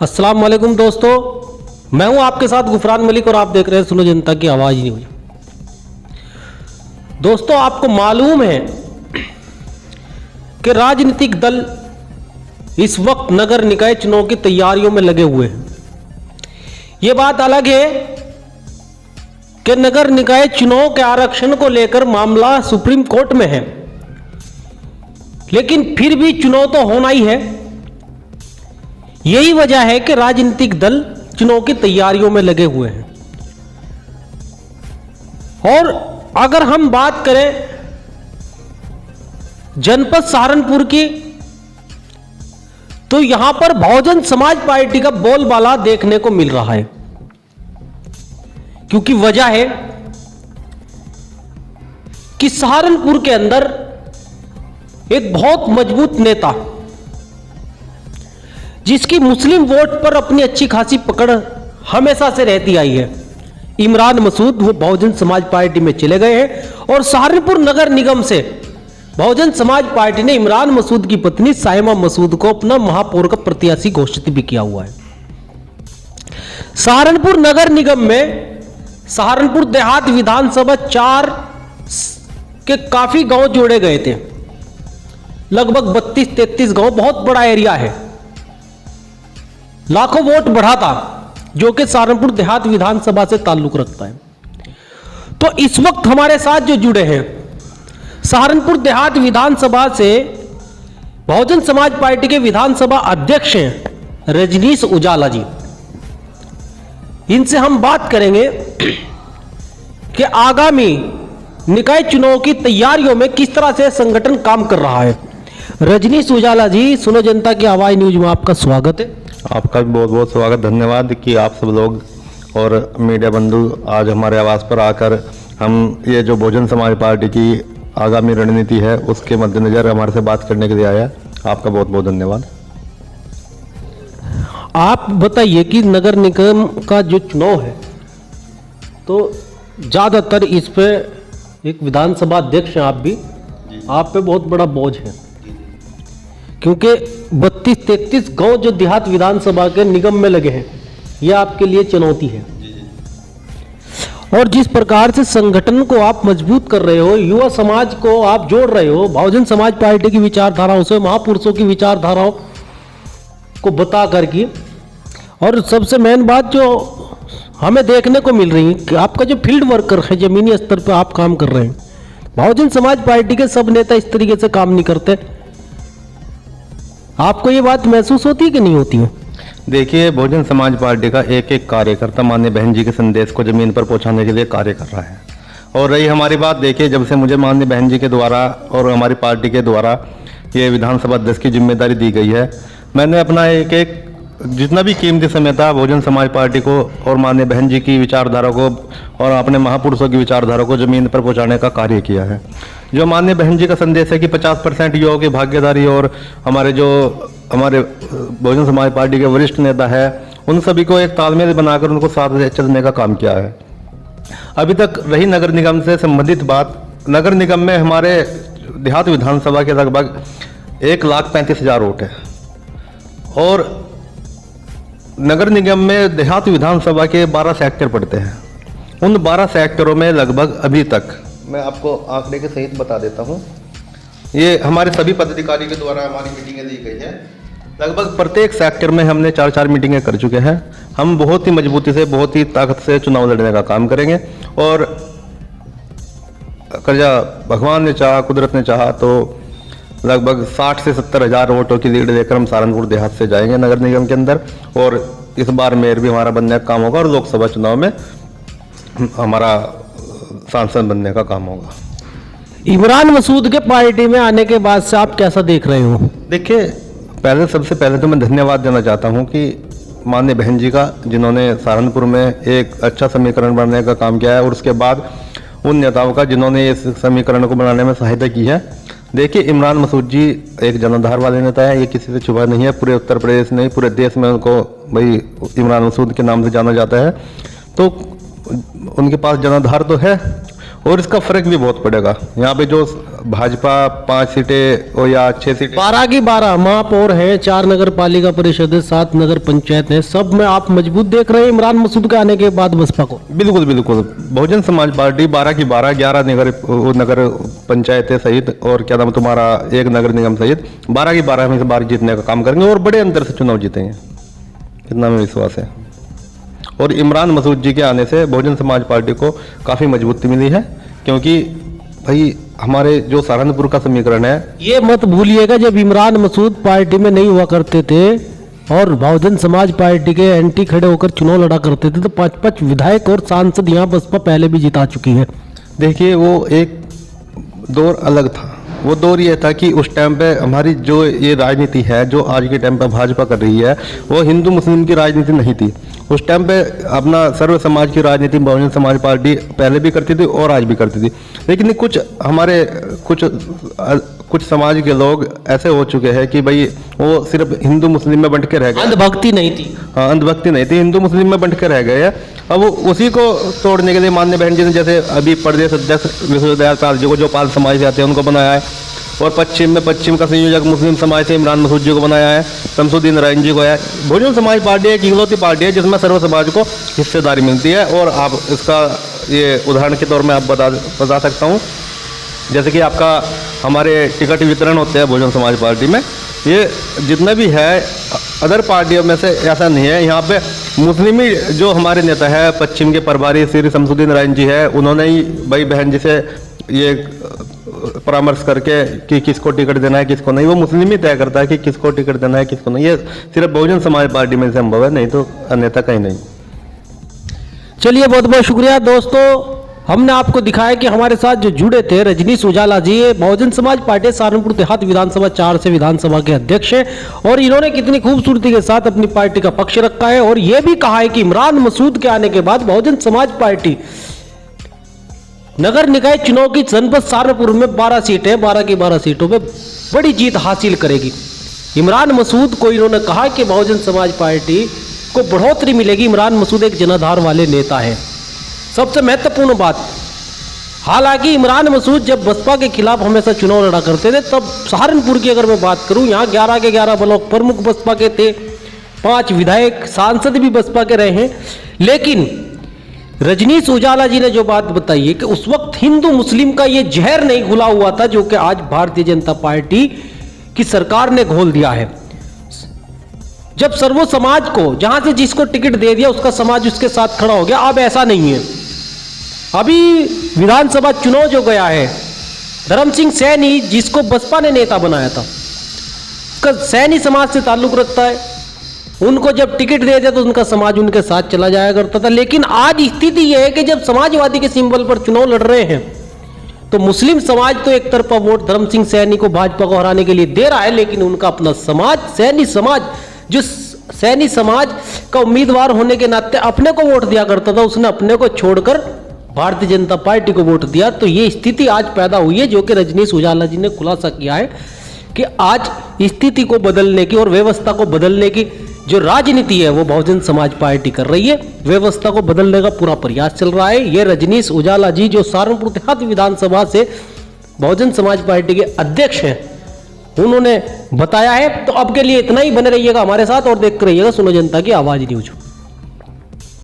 अस्सलाम वालेकुम दोस्तों, मैं हूं आपके साथ गुफरान मलिक और आप देख रहे हैं सुनो जनता की आवाज न्यूज। दोस्तों, आपको मालूम है कि राजनीतिक दल इस वक्त नगर निकाय चुनाव की तैयारियों में लगे हुए हैं। यह बात अलग है कि नगर निकाय चुनाव के आरक्षण को लेकर मामला सुप्रीम कोर्ट में है, लेकिन फिर भी चुनाव तो होना ही है। यही वजह है कि राजनीतिक दल चुनाव की तैयारियों में लगे हुए हैं। और अगर हम बात करें जनपद सहारनपुर की, तो यहां पर बहुजन समाज पार्टी का बोलबाला देखने को मिल रहा है, क्योंकि वजह है कि सहारनपुर के अंदर एक बहुत मजबूत नेता, जिसकी मुस्लिम वोट पर अपनी अच्छी खासी पकड़ हमेशा से रहती आई है, इमरान मसूद, वो बहुजन समाज पार्टी में चले गए हैं। और सहारनपुर नगर निगम से बहुजन समाज पार्टी ने इमरान मसूद की पत्नी साहिमा मसूद को अपना महापौर का प्रत्याशी घोषित भी किया हुआ है। सहारनपुर नगर निगम में सहारनपुर देहात विधानसभा 4 के काफी गांव जोड़े गए थे, लगभग 32-33 गांव, बहुत बड़ा एरिया है, लाखों वोट बढ़ा था, जो कि सहारनपुर देहात विधानसभा से ताल्लुक रखता है। तो इस वक्त हमारे साथ जो जुड़े हैं सहारनपुर देहात विधानसभा से बहुजन समाज पार्टी के विधानसभा अध्यक्ष हैं रजनीश उजाला जी। इनसे हम बात करेंगे कि आगामी निकाय चुनाव की तैयारियों में किस तरह से संगठन काम कर रहा है। रजनीश उजाला जी, सुनो जनता की आवाज न्यूज में आपका स्वागत है। आपका भी बहुत बहुत स्वागत, धन्यवाद कि आप सब लोग और मीडिया बंधु आज हमारे आवास पर आकर हम ये जो बहुजन समाज पार्टी की आगामी रणनीति है उसके मद्देनजर हमारे से बात करने के लिए आया। आपका बहुत बहुत धन्यवाद। आप बताइए कि नगर निगम का जो चुनाव है, तो ज़्यादातर इस पे एक विधानसभा अध्यक्ष हैं आप भी, आप पे बहुत बड़ा बोझ है, क्योंकि 32-33 गांव जो देहात विधानसभा के निगम में लगे हैं, यह आपके लिए चुनौती है। और जिस प्रकार से संगठन को आप मजबूत कर रहे हो, युवा समाज को आप जोड़ रहे हो, बहुजन समाज पार्टी की विचारधाराओं से, महापुरुषों की विचारधाराओं को बता करके, और सबसे मेन बात जो हमें देखने को मिल रही है कि आपका जो फील्ड वर्कर है, जमीनी स्तर पर आप काम कर रहे हैं। बहुजन समाज पार्टी के सब नेता इस तरीके से काम नहीं करते। आपको ये बात महसूस होती है कि नहीं होती है? देखिए, बहुजन समाज पार्टी का एक एक कार्यकर्ता माननीय बहन जी के संदेश को जमीन पर पहुंचाने के लिए कार्य कर रहा है। और रही हमारी बात, देखिए, जब से मुझे माननीय बहन जी के द्वारा और हमारी पार्टी के द्वारा ये विधानसभा अध्यक्ष की जिम्मेदारी दी गई है, मैंने अपना एक एक जितना भी कीमती समय था बहुजन समाज पार्टी को और माननीय बहन जी की विचारधारा को और अपने महापुरुषों की विचारधारा को जमीन पर पहुंचाने का कार्य किया है। जो माननीय बहन जी का संदेश है कि 50% युवाओं की भागीदारी, और हमारे बहुजन समाज पार्टी के वरिष्ठ नेता है, उन सभी को एक तालमेल बनाकर उनको साथ चलने का काम किया है। अभी तक रही नगर निगम से संबंधित बात, नगर निगम में हमारे देहात विधानसभा के लगभग 1,35,000 वोट है, और नगर निगम में देहात विधानसभा के 12 सेक्टर पड़ते हैं। उन 12 सेक्टरों में लगभग अभी तक, मैं आपको आंकड़े के सहित बता देता हूं, ये हमारे सभी पदाधिकारी के द्वारा हमारी मीटिंगें ली गई है। लगभग प्रत्येक सेक्टर में हमने 4-4 मीटिंगें कर चुके हैं। हम बहुत ही मजबूती से, बहुत ही ताकत से चुनाव लड़ने का काम करेंगे, और भगवान ने चाहा, कुदरत ने चाहा तो लगभग 60 से 70 हज़ार वोटों की लीड लेकर हम सहारनपुर देहात से जाएंगे नगर निगम के अंदर। और इस बार मेयर भी हमारा बनने का काम होगा, और लोकसभा चुनाव में हमारा सांसद बनने का काम होगा। इमरान मसूद के पार्टी में आने के बाद से आप कैसा देख रहे हो? देखिए, सबसे पहले तो मैं धन्यवाद देना चाहता हूं कि माननीय बहन जी का, जिन्होंने सहारनपुर में एक अच्छा समीकरण बनाने का काम किया है, और उसके बाद उन नेताओं का जिन्होंने इस समीकरण को बनाने में सहायता की है। देखिए, इमरान मसूद जी एक जनाधार वाले नेता है, ये किसी से छुपा नहीं है। पूरे उत्तर प्रदेश नहीं, पूरे देश में उनको भाई इमरान मसूद के नाम से जाना जाता है। तो उनके पास जनाधार तो है, और इसका फर्क भी बहुत पड़ेगा। यहाँ पे जो भाजपा 5 सीटें और या 6 सीटें 12 की 12 महापौर हैं, 4 नगर पालिका परिषद है, 7 नगर पंचायत है, सब में आप मजबूत देख रहे हैं इमरान मसूद के आने के बाद बसपा को? बिल्कुल बिल्कुल। बहुजन समाज पार्टी 12 की 12, 11 नगर पंचायतें सहित और क्या नाम तुम्हारा एक नगर निगम सहित 12 की 12 में इस बार जीतने का काम करेंगे और बड़े अंतर से चुनाव जीतेंगे, इतना हमें विश्वास है। और इमरान मसूद जी के आने से बहुजन समाज पार्टी को काफ़ी मजबूती मिली है, क्योंकि भाई हमारे जो सहारनपुर का समीकरण है, ये मत भूलिएगा जब इमरान मसूद पार्टी में नहीं हुआ करते थे और बहुजन समाज पार्टी के एंटी खड़े होकर चुनाव लड़ा करते थे तो 5 विधायक और सांसद यहाँ बसपा पहले भी जिता चुकी है। देखिए वो एक दौर अलग था। वो दौर ये था कि उस टाइम पे हमारी जो ये राजनीति है जो आज के टाइम पे भाजपा कर रही है वो हिंदू मुस्लिम की राजनीति नहीं थी। उस टाइम पे अपना सर्व समाज की राजनीति बहुजन समाज पार्टी पहले भी करती थी और आज भी करती थी। लेकिन कुछ हमारे कुछ समाज के लोग ऐसे हो चुके हैं कि भाई वो सिर्फ हिंदू मुस्लिम में बंट के रह गए। अंधभक्ति नहीं थी। हाँ, अंधभक्ति नहीं थी, हिंदू मुस्लिम में बंट के रह गए हैं। अब वो उसी को तोड़ने के लिए माननीय बहन जी ने जैसे अभी प्रदेश अध्यक्ष विश्वदयाल पाल जी को जो पाल समाज से आते हैं उनको बनाया है, और पश्चिम का संयोजक मुस्लिम समाज से इमरान मसूद जी को बनाया है, शमसुद्दीन रैन जी को है। बहुजन समाज पार्टी एक इकलौती पार्टी है जिसमें सर्व समाज को हिस्सेदारी मिलती है। और आप इसका ये उदाहरण के तौर में आप बता सकता हूँ, जैसे कि आपका हमारे टिकट वितरण होते हैं बहुजन समाज पार्टी में, ये जितना भी है अदर पार्टियों में से ऐसा नहीं है। यहाँ पे मुस्लिम ही जो हमारे नेता है, पश्चिम के प्रभारी श्री शमसुद्दीन रैन जी है, उन्होंने ही भाई बहन जी से ये परामर्श करके कि किसको टिकट देना है किसको नहीं, वो मुस्लिम ही तय करता है कि किसको टिकट देना है किसको नहीं। ये सिर्फ बहुजन समाज पार्टी में संभव है, नहीं तो अन्यथा कहीं नहीं। चलिए बहुत बहुत शुक्रिया दोस्तों, हमने आपको दिखाया कि हमारे साथ जो जुड़े थे रजनीश उजाला जी, ये बहुजन समाज पार्टी सहारनपुर देहात विधानसभा 4 से विधानसभा के अध्यक्ष हैं और इन्होंने कितनी खूबसूरती के साथ अपनी पार्टी का पक्ष रखा है और यह भी कहा है कि इमरान मसूद के आने के बाद बहुजन समाज पार्टी नगर निकाय चुनाव की जनपद सहारनपुर में 12 सीटें 12 की 12 सीटों पे बड़ी जीत हासिल करेगी। इमरान मसूद को इन्होंने कहा कि बहुजन समाज पार्टी को बढ़ोतरी मिलेगी। इमरान मसूद एक जनाधार वाले नेता है। सबसे महत्वपूर्ण बात, हालांकि इमरान मसूद जब बसपा के खिलाफ हमेशा चुनाव लड़ा करते थे तब सहारनपुर की अगर मैं बात करूं, यहाँ 11 के 11 ब्लॉक प्रमुख बसपा के थे, 5 विधायक सांसद भी बसपा के रहे हैं। लेकिन रजनीश उजाला जी ने जो बात बताई है कि उस वक्त हिंदू मुस्लिम का ये जहर नहीं घुला हुआ था जो कि आज भारतीय जनता पार्टी की सरकार ने घोल दिया है। जब सर्वो समाज को जहां से जिसको टिकट दे दिया उसका समाज उसके साथ खड़ा हो गया। अब ऐसा नहीं है। अभी विधानसभा चुनाव जो गया है, धर्म सिंह सैनी जिसको बसपा ने नेता बनाया था, उसका सैनी समाज से ताल्लुक रखता है। उनको जब टिकट दे दिया तो उनका समाज उनके साथ चला जाया करता था। लेकिन आज स्थिति यह है कि जब समाजवादी के सिंबल पर चुनाव लड़ रहे हैं तो मुस्लिम समाज तो एक तरफा वोट धर्म सिंह सैनी को भाजपा को हराने के लिए दे रहा है, लेकिन उनका अपना समाज सैनी समाज, जो सैनी समाज का उम्मीदवार होने के नाते अपने को वोट दिया करता था, उसने अपने को छोड़कर भारतीय जनता पार्टी को वोट दिया। तो ये स्थिति आज पैदा हुई है जो कि रजनीश उजाला जी ने खुलासा किया है कि आज स्थिति को बदलने की और व्यवस्था को बदलने की जो राजनीति है वो बहुजन समाज पार्टी कर रही है। व्यवस्था को बदलने का पूरा प्रयास चल रहा है। ये रजनीश उजाला जी जो सहारनपुर देहात विधानसभा से बहुजन समाज पार्टी के अध्यक्ष हैं, उन्होंने बताया है। तो अब के लिए इतना ही, बने रहिएगा हमारे साथ और देखते रहिएगा सुनो जनता की आवाज न्यूज।